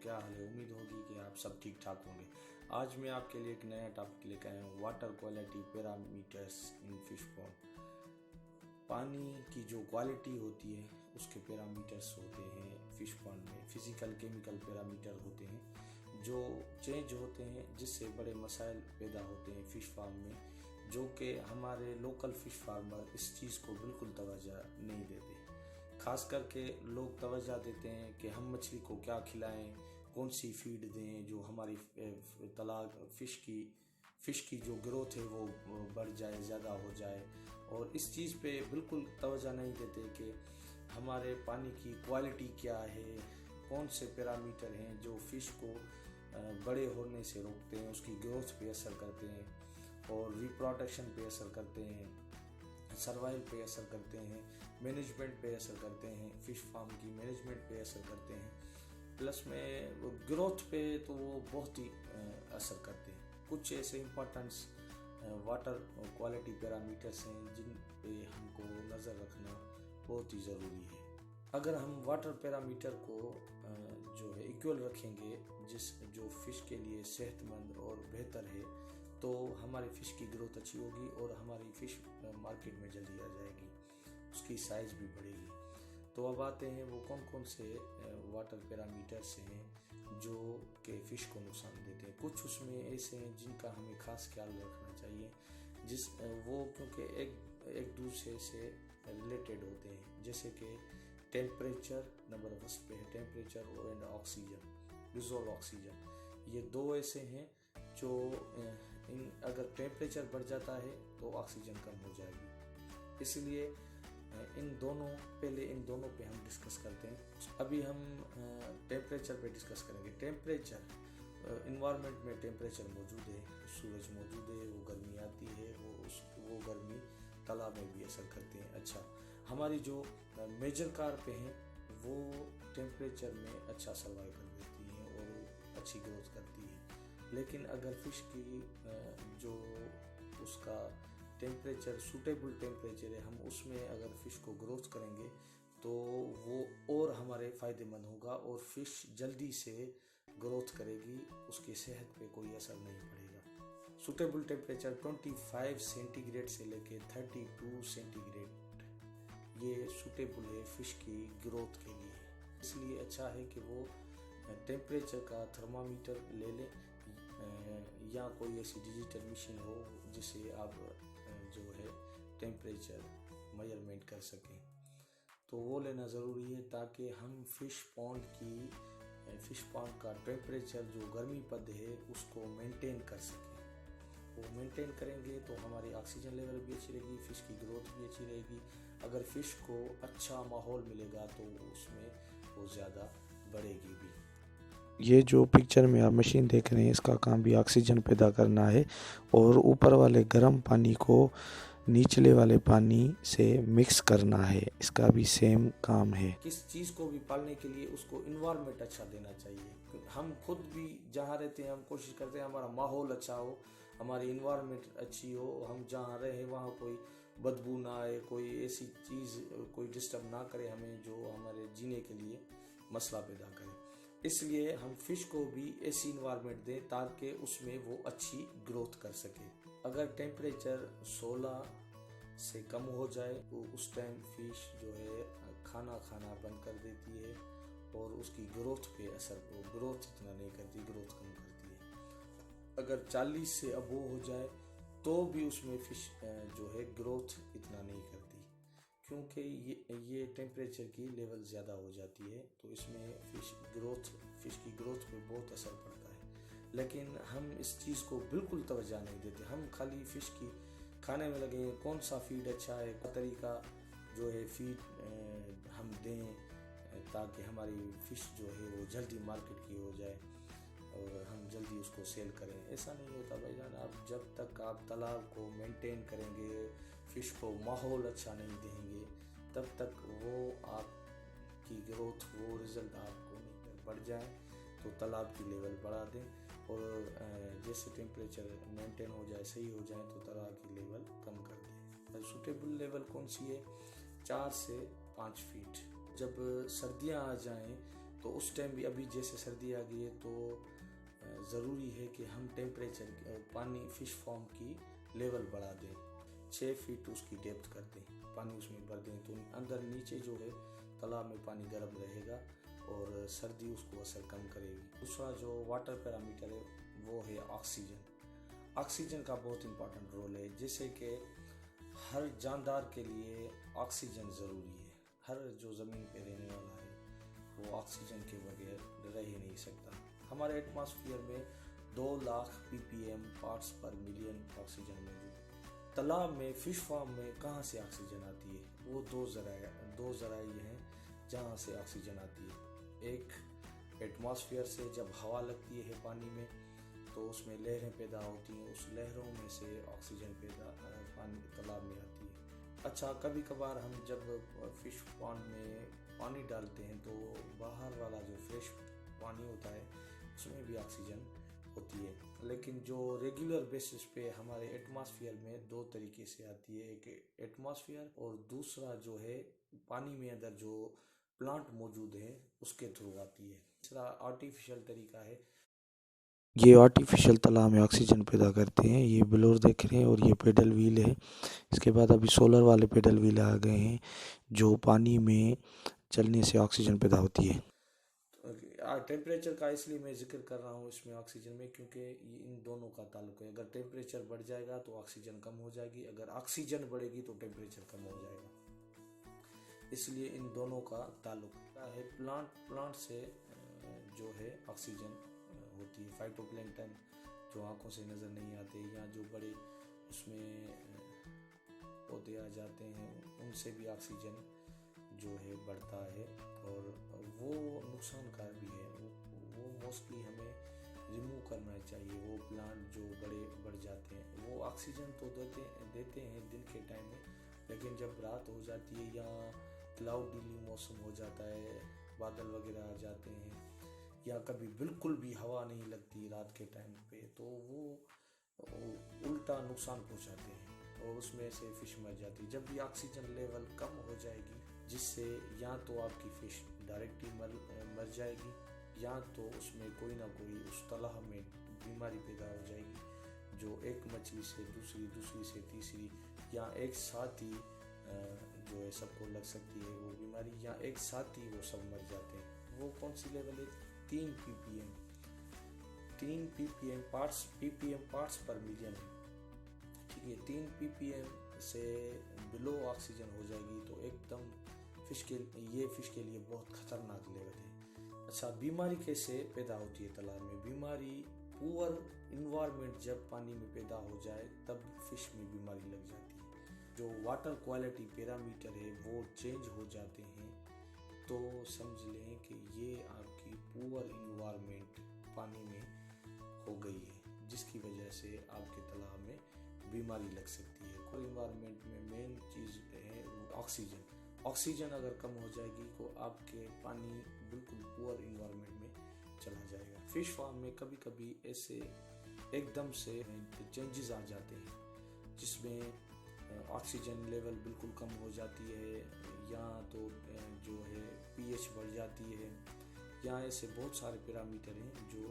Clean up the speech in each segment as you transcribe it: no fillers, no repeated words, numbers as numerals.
क्या हाल है। उम्मीद होगी कि आप सब ठीक ठाक होंगे। आज मैं आपके लिए एक नया टॉपिक लेकर आया हूँ, water quality parameters in fish pond. पानी की जो क्वालिटी होती है उसके पैरामीटर्स होते हैं फिश पॉन्ड में। फिजिकल केमिकल पैरामीटर होते हैं जो चेंज होते हैं, जिससे बड़े मसाइल पैदा होते हैं फिश फार्म में, जो कि हमारे लोकल फिश फार्मर इस चीज़ को बिल्कुल तवज्जो नहीं देते। खास करके लोग तवज्जो देते हैं कि हम मछली को क्या खिलाएं, कौन सी फीड दें जो हमारी तालाब फिश की जो ग्रोथ है वो बढ़ जाए, ज़्यादा हो जाए। और इस चीज़ पे बिल्कुल तवज्जो नहीं देते कि हमारे पानी की क्वालिटी क्या है, कौन से पैरामीटर हैं जो फ़िश को बड़े होने से रोकते हैं, उसकी ग्रोथ पे असर करते हैं और रिप्रोडक्शन पे असर करते हैं, सर्वाइवल पे असर करते हैं, मैनेजमेंट पे असर करते हैं, फिश फार्म की मैनेजमेंट पे असर करते हैं, प्लस में वो ग्रोथ पे तो वो बहुत ही असर करते हैं। कुछ ऐसे इम्पोर्टेंट्स वाटर क्वालिटी पैरामीटर्स हैं जिन पे हमको नज़र रखना बहुत ही ज़रूरी है। अगर हम वाटर पैरामीटर को जो है इक्वल रखेंगे जो फ़िश के लिए सेहतमंद और बेहतर है, तो हमारे फ़िश की ग्रोथ अच्छी होगी और हमारी फ़िश मार्केट में जल्दी आ जाएगी, उसकी साइज़ भी बढ़ेगी। तो अब आते हैं वो कौन कौन से वाटर पैरामीटर्स हैं जो कि फ़िश को नुकसान देते हैं। कुछ उसमें ऐसे हैं जिनका हमें ख़ास ख्याल रखना चाहिए, वो क्योंकि एक दूसरे से रिलेटेड होते हैं। जैसे कि टेम्परेचर नंबर फर्स्ट पे है, temperature and oxygen, dissolve oxygen. ये दो ऐसे हैं जो अगर टेम्परेचर बढ़ जाता है तो ऑक्सीजन कम हो जाएगी। इसलिए इन दोनों पे हम डिस्कस करते हैं। अभी हम टेम्परेचर पे डिस्कस करेंगे। टेम्परेचर इन्वायरमेंट में टेम्परेचर मौजूद है, सूरज मौजूद है, वो गर्मी आती है, वो गर्मी तालाब में भी असर करती है। अच्छा, हमारी जो मेजर कार्प हैं वो टेम्परेचर में अच्छा सर्वाइव कर देती हैं और अच्छी ग्रोथ करती है। लेकिन अगर फिश की जो उसका टेम्परेचर सूटेबल टेम्परेचर है, हम उसमें अगर फ़िश को ग्रोथ करेंगे तो वो और हमारे फ़ायदेमंद होगा और फ़िश जल्दी से ग्रोथ करेगी, उसकी सेहत पे कोई असर नहीं पड़ेगा। सूटेबल टेम्परेचर 25 सेंटीग्रेड से लेके 32 सेंटीग्रेड ये सूटेबल है फ़िश की ग्रोथ के लिए। इसलिए अच्छा है कि वो टेम्परेचर का थर्मामीटर ले लें या कोई ऐसी डिजिटल मशीन हो जिससे आप जो है टेम्परेचर मेजरमेंट कर सकें, तो वो लेना ज़रूरी है ताकि हम फिश पॉन्ड का टेम्परेचर जो गर्मी पद है उसको मेंटेन कर सकें। वो मेंटेन करेंगे तो हमारी ऑक्सीजन लेवल भी अच्छी रहेगी, फ़िश की ग्रोथ भी अच्छी रहेगी। अगर फ़िश को अच्छा माहौल मिलेगा तो उसमें वो ज़्यादा बढ़ेगी भी। ये जो पिक्चर में आप मशीन देख रहे हैं, इसका काम भी ऑक्सीजन पैदा करना है और ऊपर वाले गर्म पानी को निचले वाले पानी से मिक्स करना है, इसका भी सेम काम है। किस चीज़ को भी पालने के लिए उसको इन्वायरमेंट अच्छा देना चाहिए। हम खुद भी जहाँ रहते हैं हम कोशिश करते हैं हमारा माहौल अच्छा हो, हमारी इन्वायरमेंट अच्छी हो, हम जहाँ रहें वहाँ कोई बदबू ना आए, कोई ऐसी चीज़ कोई डिस्टर्ब ना करे हमें जो हमारे जीने के लिए मसला पैदा करे। इसलिए हम फिश को भी ऐसी इन्वायरमेंट दें ताकि उसमें वो अच्छी ग्रोथ कर सके। अगर टेम्परेचर 16 से कम हो जाए तो उस टाइम फिश जो है खाना बंद कर देती है और उसकी ग्रोथ पे ग्रोथ इतना नहीं करती, ग्रोथ कम करती है। अगर 40 से अबोव हो जाए तो भी उसमें फिश जो है ग्रोथ इतना नहीं करती, क्योंकि ये टेम्परेचर की लेवल ज़्यादा हो जाती है, तो इसमें फिश की ग्रोथ पे बहुत असर पड़ता है। लेकिन हम इस चीज़ को बिल्कुल तवज्जो नहीं देते, हम खाली फ़िश की खाने में लगे हैं, कौन सा फीड अच्छा है, तरीका जो है फीड हम दें ताकि हमारी फ़िश जो है वो जल्दी मार्केट की हो जाए और हम जल्दी उसको सेल करें। ऐसा नहीं होता भाईजान। आप जब तक आप तालाब को मेंटेन करेंगे, फ़िश को माहौल अच्छा नहीं देंगे, तब तक वो आपकी ग्रोथ, वो रिज़ल्ट आपको नहीं बढ़ जाए तो तालाब की लेवल बढ़ा दें और जैसे टेम्परेचर मेंटेन हो जाए, सही हो जाए तो तालाब की लेवल कम कर दें। सूटेबल लेवल कौन सी है? 4 से 5 फीट। जब सर्दियाँ आ जाएं तो उस टाइम भी अभी जैसे सर्दी आ गई है तो ज़रूरी है कि हम टेम्परेचर पानी फिश फार्म की लेवल बढ़ा दें, 6 फीट उसकी डेप्थ कर दें, पानी उसमें भर दें तो अंदर नीचे जो है तालाब में पानी गर्म रहेगा और सर्दी उसको असर कम करेगी। दूसरा जो वाटर पैरामीटर है वो है ऑक्सीजन। ऑक्सीजन का बहुत इंपॉर्टेंट रोल है, जैसे कि हर जानदार के लिए ऑक्सीजन ज़रूरी है। हर जो ज़मीन पे रहने वाला है वो ऑक्सीजन के बगैर रह ही नहीं सकता। हमारे एटमॉस्फेयर में 2 लाख ppm पार्ट्स पर मिलियन ऑक्सीजन मौजूद है। तालाब में फिश फार्म में कहाँ से ऑक्सीजन आती है? वो दो जराए हैं जहाँ से ऑक्सीजन आती है। एक एटमॉस्फेयर से जब हवा लगती है पानी में तो उसमें लहरें पैदा होती हैं, उस लहरों में से ऑक्सीजन पानी तालाब में आती है। अच्छा, कभी कभार हम जब फिश पॉन्ड में पानी डालते हैं तो बाहर वाला जो फ्रेश पानी होता है उसमें भी ऑक्सीजन होती है, लेकिन जो रेगुलर बेसिस पे हमारे एटमॉस्फेयर में 2 तरीके से आती है, एक एटमॉस्फेयर और दूसरा जो है पानी में अंदर जो प्लांट मौजूद है उसके थ्रू आती है। तीसरा आर्टिफिशियल तरीका है। ये आर्टिफिशियल तालाब में ऑक्सीजन पैदा करते हैं। ये ब्लोअर देख रहे हैं और ये पेडल व्हील है। इसके बाद अभी सोलर वाले पेडल व्हील आ गए हैं जो पानी में चलने से ऑक्सीजन पैदा होती है। टेम्परेचर का इसलिए मैं जिक्र कर रहा हूँ इसमें ऑक्सीजन में, क्योंकि ये इन दोनों का ताल्लुक है। अगर टेम्परेचर बढ़ जाएगा तो ऑक्सीजन कम हो जाएगी, अगर ऑक्सीजन बढ़ेगी तो टेम्परेचर कम हो जाएगा। इसलिए इन दोनों का ताल्लुक है। प्लांट से जो है ऑक्सीजन होती है। फाइटोप्लैंक्टन जो आंखों से नज़र नहीं आते या जो बड़े उसमें पौधे आ जाते हैं उनसे भी ऑक्सीजन जो है बढ़ता है और वो नुकसानकार भी है। वो मोस्टली हमें रिमूव करना चाहिए। वो प्लांट जो बड़े बढ़ जाते हैं वो ऑक्सीजन तो देते हैं दिन के टाइम में, लेकिन जब रात हो जाती है या क्लाउडी मौसम हो जाता है, बादल वगैरह आ जाते हैं या कभी बिल्कुल भी हवा नहीं लगती रात के टाइम पे, तो वो उल्टा नुकसान पहुंचाते हैं और उसमें से फिश मर जाती है। जब भी ऑक्सीजन लेवल कम हो जाएगी जिससे या तो आपकी फिश डायरेक्टली मर जाएगी या तो उसमें कोई ना कोई उस तालाब में बीमारी पैदा हो जाएगी जो एक मछली से दूसरी से तीसरी या एक साथ ही जो है सबको लग सकती है वो बीमारी, या एक साथ ही वो सब मर जाते हैं। वो कौन सी लेवल है? 3 ppm पार्ट्स पर मिलियन है। ठीक है, 3 ppm से बिलो ऑक्सीजन हो जाएगी तो एकदम फिश के लिए बहुत खतरनाक लेवल है। अच्छा, बीमारी कैसे पैदा होती है तालाब में? बीमारी पुअर इन्वायरमेंट जब पानी में पैदा हो जाए तब फिश में बीमारी लग जाती है। जो वाटर क्वालिटी पैरामीटर है वो चेंज हो जाते हैं, तो समझ लें कि ये आपकी पुअर इन्वायरमेंट पानी में हो गई है, जिसकी वजह से आपके तालाब में बीमारी लग सकती है। पुअर इन्वायरमेंट में मेन चीज़ है ऑक्सीजन अगर कम हो जाएगी तो आपके पानी बिल्कुल पुअर इन्वायरमेंट में चला जाएगा। फिश फार्म में कभी कभी ऐसे एकदम से चेंजेस आ जाते हैं जिसमें ऑक्सीजन लेवल बिल्कुल कम हो जाती है या तो जो है pH बढ़ जाती है, या ऐसे बहुत सारे पैरामीटर हैं जो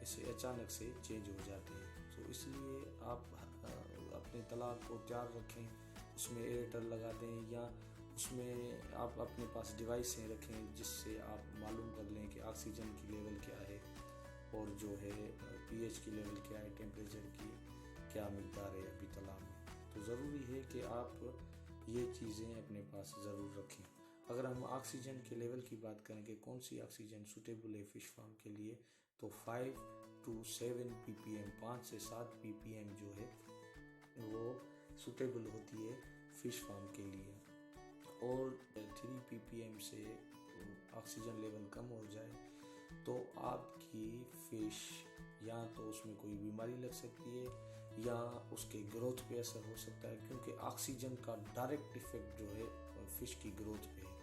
ऐसे अचानक से चेंज हो जाते हैं। तो इसलिए आप अपने तालाब को तैयार रखें, उसमें एरेटर लगा दें या उसमें आप अपने पास डिवाइसें रखें जिससे आप मालूम कर लें कि ऑक्सीजन की लेवल क्या है और जो है pH की लेवल क्या है, टेम्परेचर की क्या मिकदार है अभी तालाब में। तो ज़रूरी है कि आप ये चीज़ें अपने पास ज़रूर रखें। अगर हम ऑक्सीजन के लेवल की बात करें कि कौन सी ऑक्सीजन सूटेबल है फिश फार्म के लिए, तो 5 to 7 ppm 5 से 7 ppm जो है वो सूटेबल होती है फिश फार्म के लिए। और 3 ppm से ऑक्सीजन लेवल कम हो जाए तो आपकी फिश या तो उसमें कोई बीमारी लग सकती है या उसके ग्रोथ पे असर हो सकता है, क्योंकि ऑक्सीजन का डायरेक्ट इफेक्ट जो है फिश की ग्रोथ पे है।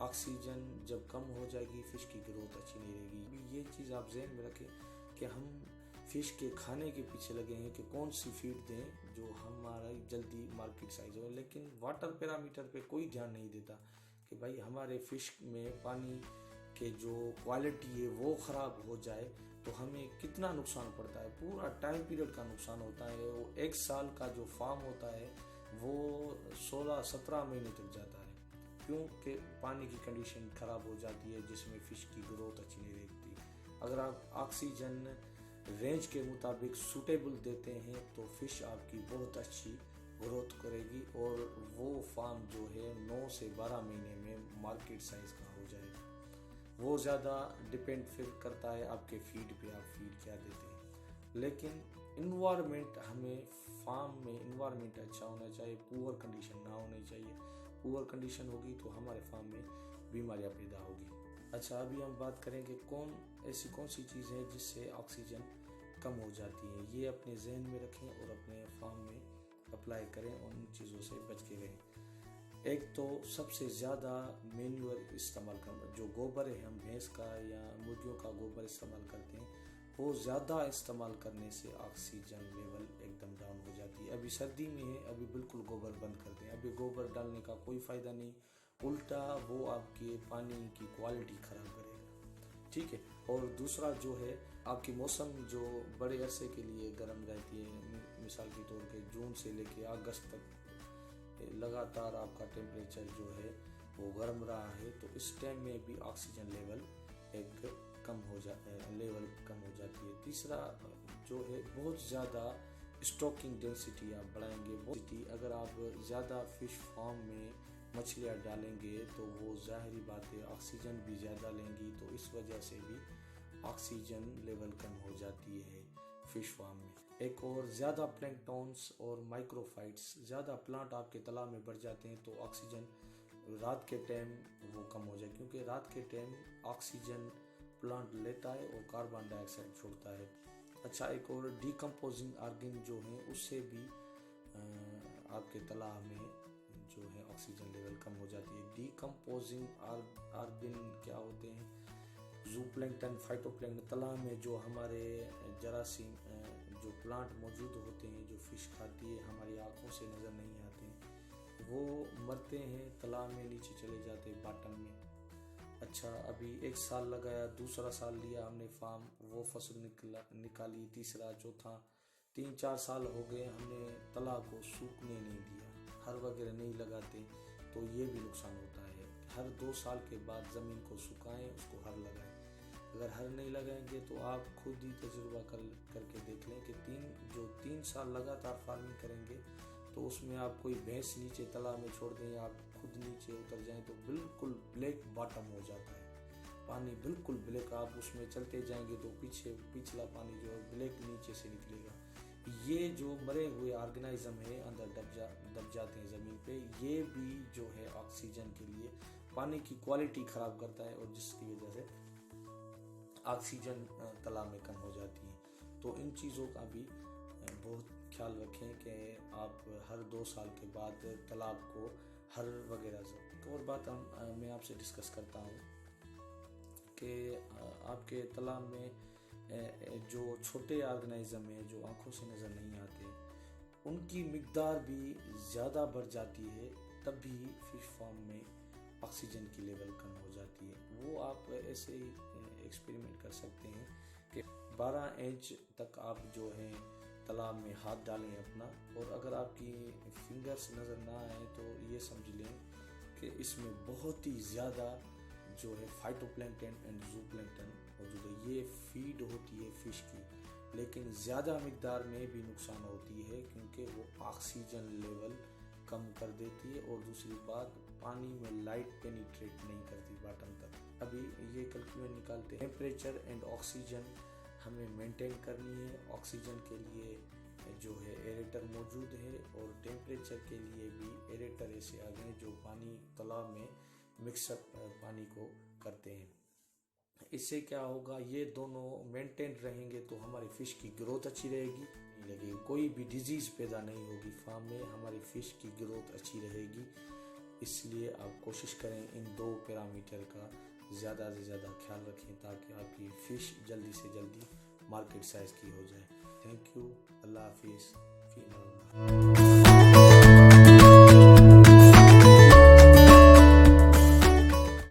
ऑक्सीजन जब कम हो जाएगी फिश की ग्रोथ अच्छी नहीं रहेगी। ये चीज़ आप ज़हन में रखें कि हम फिश के खाने के पीछे लगे हैं कि कौन सी फीड दें जो हमारा जल्दी मार्केट साइज हो, लेकिन वाटर पैरामीटर पे कोई ध्यान नहीं देता कि भाई हमारे फिश में पानी के जो क्वालिटी है वो ख़राब हो जाए तो हमें कितना नुकसान पड़ता है, पूरा टाइम पीरियड का नुकसान होता है। वो 1 साल का जो फार्म होता है वो 16-17 महीने तक जाता है, क्योंकि पानी की कंडीशन ख़राब हो जाती है जिसमें फ़िश की ग्रोथ अच्छी नहीं रहती। अगर आप ऑक्सीजन रेंज के मुताबिक सूटेबल देते हैं तो फ़िश आपकी बहुत अच्छी ग्रोथ करेगी और वो फार्म जो है 9 से 12 महीने में मार्केट साइज़ का हो जाएगा। वो ज़्यादा डिपेंड फिर करता है आपके फीड पे, आप फीड क्या देते हैं। लेकिन इन्वायरमेंट, हमें फार्म में इन्वायरमेंट अच्छा होना चाहिए, पुअर कंडीशन ना होनी चाहिए। पुअर कंडीशन होगी तो हमारे फार्म में बीमारियां पैदा होगी। अच्छा, अभी हम बात करेंगे ऐसी कौन सी चीज़ है जिससे ऑक्सीजन कम हो जाती है। ये अपने जहन में रखें और अपने फार्म में अप्लाई करें और उन चीज़ों से बच के रहें। एक तो सबसे ज़्यादा मैन्यूअर इस्तेमाल करना, जो गोबर है हम भैंस का या मुर्गियों का गोबर इस्तेमाल करते हैं, वो ज़्यादा इस्तेमाल करने से ऑक्सीजन लेवल एकदम डाउन हो जाती है। अभी सर्दी में है, अभी बिल्कुल गोबर बंद कर दें, अभी गोबर डालने का कोई फ़ायदा नहीं, उल्टा वो आपके पानी की क्वालिटी ख़राब करेगा। ठीक है। और दूसरा जो है, आपकी मौसम जो बड़े अरसे के लिए गर्म रहती है, मिसाल के तौर पे जून से लेके अगस्त तक लगातार आपका टेम्परेचर जो है वो गर्म रहा है, तो इस टाइम में भी ऑक्सीजन लेवल कम हो जाती है। तीसरा जो है, बहुत ज़्यादा स्टॉकिंग डेंसिटी आप बढ़ाएंगे। अगर आप ज़्यादा फिश फार्म में मछलियाँ डालेंगे तो वो ज़ाहिरी बात है ऑक्सीजन भी ज़्यादा लेंगी, तो इस वजह से भी ऑक्सीजन लेवल कम हो जाती है फिश फार्म में। एक और, ज़्यादा प्लैंक्टॉन्स और माइक्रोफाइट्स, ज़्यादा प्लांट आपके तालाब में बढ़ जाते हैं तो ऑक्सीजन रात के टाइम वो कम हो जाए, क्योंकि रात के टाइम ऑक्सीजन प्लांट लेता है और कार्बन डाइऑक्साइड छोड़ता है। अच्छा, एक और, डिकम्पोजिंग ऑर्गेन जो है उससे भी आपके तालाब में जो है ऑक्सीजन लेवल कम हो जाती है। डिकम्पोजिंग ऑर्गेन क्या होते हैं? जूप्लैंक्टन, फाइटोप्लैंक्टन, तालाब में जो हमारे जरासीम जो प्लांट मौजूद होते हैं जो फिश खाती है, हमारी आंखों से नज़र नहीं आते हैं, वो मरते हैं, तालाब में नीचे चले जाते हैं बॉटम में। अच्छा, अभी 1 साल लगाया, दूसरा साल लिया हमने फार्म, वो फसल निकाली, तीसरा चौथा 3-4 साल हो गए, हमने तालाब को सूखने नहीं दिया, हर वगैरह नहीं लगाते, तो ये भी नुकसान होता है। हर 2 साल के बाद ज़मीन को सुखाएं, उसको हर लगाएं। अगर हर नहीं लगाएंगे तो आप खुद ही तजुर्बा करके देख लें कि 3 साल लगातार फार्मिंग करेंगे तो उसमें आप कोई भैंस नीचे तालाब में छोड़ दें, आप खुद नीचे उतर जाएं तो बिल्कुल ब्लैक बॉटम हो जाता है, पानी बिल्कुल ब्लैक। आप उसमें चलते जाएंगे तो पिछला पानी जो है ब्लैक नीचे से निकलेगा। ये जो मरे हुए ऑर्गेनिज्म है अंदर दब जाते हैं ज़मीन पे, ये भी जो है ऑक्सीजन के लिए पानी की क्वालिटी ख़राब करता है और जिसकी वजह से ऑक्सीजन तालाब में कम हो जाती है। तो इन चीज़ों का भी बहुत ख्याल रखें कि आप हर 2 साल के बाद तालाब को हर वगैरह से। एक और बात मैं आपसे डिस्कस करता हूँ कि आपके तालाब में जो छोटे ऑर्गेनिज्म है जो आंखों से नज़र नहीं आते, उनकी मिकदार भी ज़्यादा बढ़ जाती है, तब भी फिश फार्म में ऑक्सीजन की लेवल कम हो जाती है। वो आप ऐसे ही एक्सपेरिमेंट कर सकते हैं कि 12 इंच तक आप जो है तालाब में हाथ डालें अपना, और अगर आपकी फिंगर्स नज़र ना आए तो ये समझ लें कि इसमें बहुत ही ज़्यादा जो है फाइटोप्लैंक्टन एंड जूप्लैंक्टन मौजूद है। ये फीड होती है फिश की, लेकिन ज़्यादा मिकदार में भी नुकसान होती है क्योंकि वो ऑक्सीजन लेवल कम कर देती है, और दूसरी बात पानी में लाइट पेनिट्रेट नहीं करती बॉटम तक। अभी ये कैलकुलेट निकालते हैं, टेम्परेचर एंड ऑक्सीजन हमें मेंटेन करनी है। ऑक्सीजन के लिए जो है एरेटर मौजूद है, और टेम्परेचर के लिए भी एरेटर ऐसे आ गए जो पानी तालाब में मिक्सअप पानी को करते हैं। इससे क्या होगा, ये दोनों मेंटेन रहेंगे तो हमारी फिश की ग्रोथ अच्छी रहेगी, कोई भी डिजीज पैदा नहीं होगी फार्म में, हमारी फिश की ग्रोथ अच्छी रहेगी। इसलिए आप कोशिश करें इन 2 पैरामीटर का ज़्यादा से ज़्यादा ख्याल रखें ताकि आपकी फ़िश जल्दी से जल्दी मार्केट साइज़ की हो जाए। थैंक यू, अल्लाह हाफिज़।